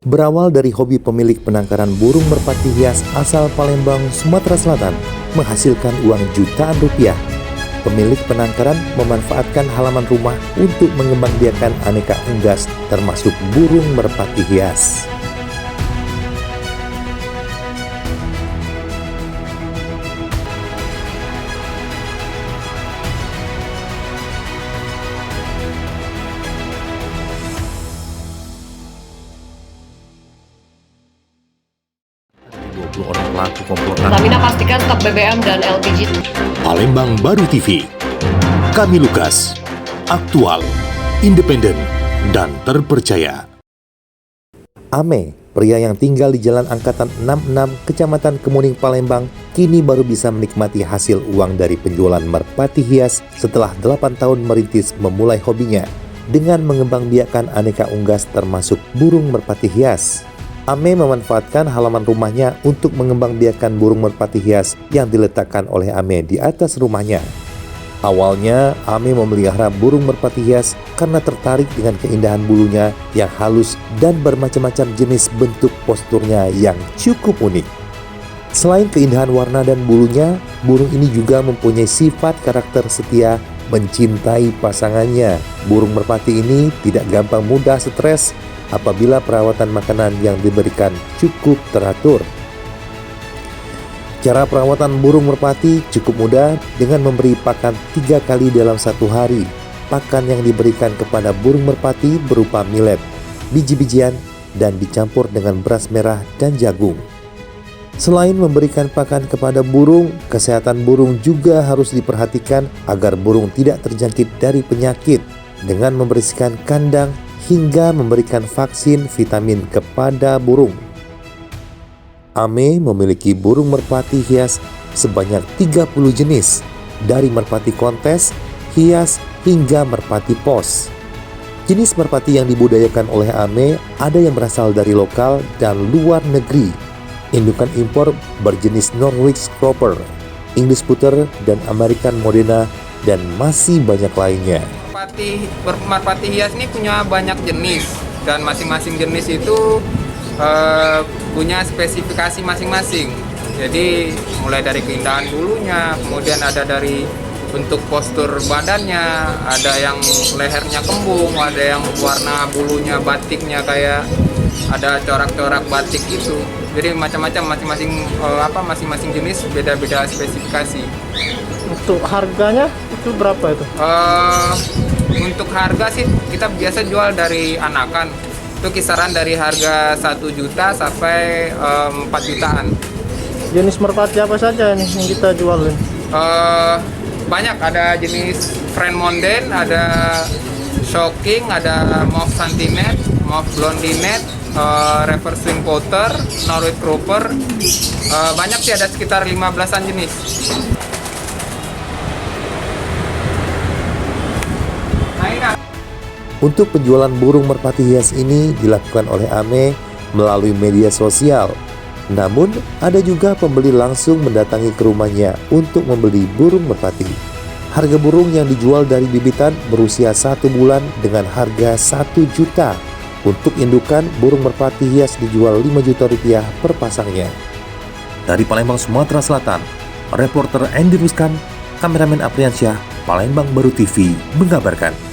Berawal dari hobi pemilik penangkaran burung merpati hias asal Palembang, Sumatera Selatan, menghasilkan uang jutaan rupiah. Pemilik penangkaran memanfaatkan halaman rumah untuk mengembangbiakan aneka unggas termasuk burung merpati hias. Orang pelaku komplotan. Pertamina pastikan stok BBM dan LPG. Palembang Baru TV. Kami Lukas. Aktual, independen, dan terpercaya. Ame, pria yang tinggal di Jalan Angkatan 66, Kecamatan Kemuning, Palembang, kini baru bisa menikmati hasil uang dari penjualan merpati hias setelah 8 tahun merintis memulai hobinya dengan mengembangbiakan aneka unggas termasuk burung merpati hias. Ame memanfaatkan halaman rumahnya untuk mengembangbiakan burung merpati hias yang diletakkan oleh Ame di atas rumahnya. Awalnya, Ame memelihara burung merpati hias karena tertarik dengan keindahan bulunya yang halus dan bermacam-macam jenis bentuk posturnya yang cukup unik. Selain keindahan warna dan bulunya, burung ini juga mempunyai sifat karakter setia mencintai pasangannya. Burung merpati ini tidak gampang mudah stres apabila perawatan makanan yang diberikan cukup teratur. Cara perawatan burung merpati cukup mudah dengan memberi pakan 3 kali dalam 1 hari. Pakan yang diberikan kepada burung merpati berupa millet, biji-bijian, dan dicampur dengan beras merah dan jagung. Selain memberikan pakan kepada burung, kesehatan burung juga harus diperhatikan agar burung tidak terjangkit dari penyakit dengan membersihkan kandang hingga memberikan vaksin vitamin kepada burung. Ame memiliki burung merpati hias sebanyak 30 jenis, dari merpati kontes, hias, hingga merpati pos. Jenis merpati yang dibudidayakan oleh Ame ada yang berasal dari lokal dan luar negeri. Indukan impor berjenis Norwich Cropper, English Puter, dan American Modena, dan masih banyak lainnya. Merpati hias ini punya banyak jenis dan masing-masing jenis itu punya spesifikasi masing-masing. Jadi mulai dari keindahan bulunya, kemudian ada dari bentuk postur badannya, ada yang lehernya kembung, ada yang warna bulunya batiknya kayak ada corak-corak batik gitu. Jadi macam-macam masing-masing jenis beda-beda spesifikasi. Untuk harganya itu berapa itu? Untuk harga sih kita biasa jual dari anakan. Itu kisaran dari harga 1 juta sampai 4 jutaan. Jenis merpati apa saja ini yang kita jualin? Banyak, ada jenis Friend Monden, ada Shocking, ada Mauve Santinet, Mauve Blondinet, Reverse Wing Potter, Norwich Cropper. Banyak sih, ada sekitar 15-an jenis. Untuk penjualan burung merpati hias ini dilakukan oleh Ame melalui media sosial. Namun, ada juga pembeli langsung mendatangi ke rumahnya untuk membeli burung merpati. Harga burung yang dijual dari bibitan berusia 1 bulan dengan harga 1 juta. Untuk indukan, burung merpati hias dijual 5 juta rupiah per pasangnya. Dari Palembang, Sumatera Selatan, reporter Andy Ruskan, kameramen Apriansyah, Palembang Baru TV mengabarkan.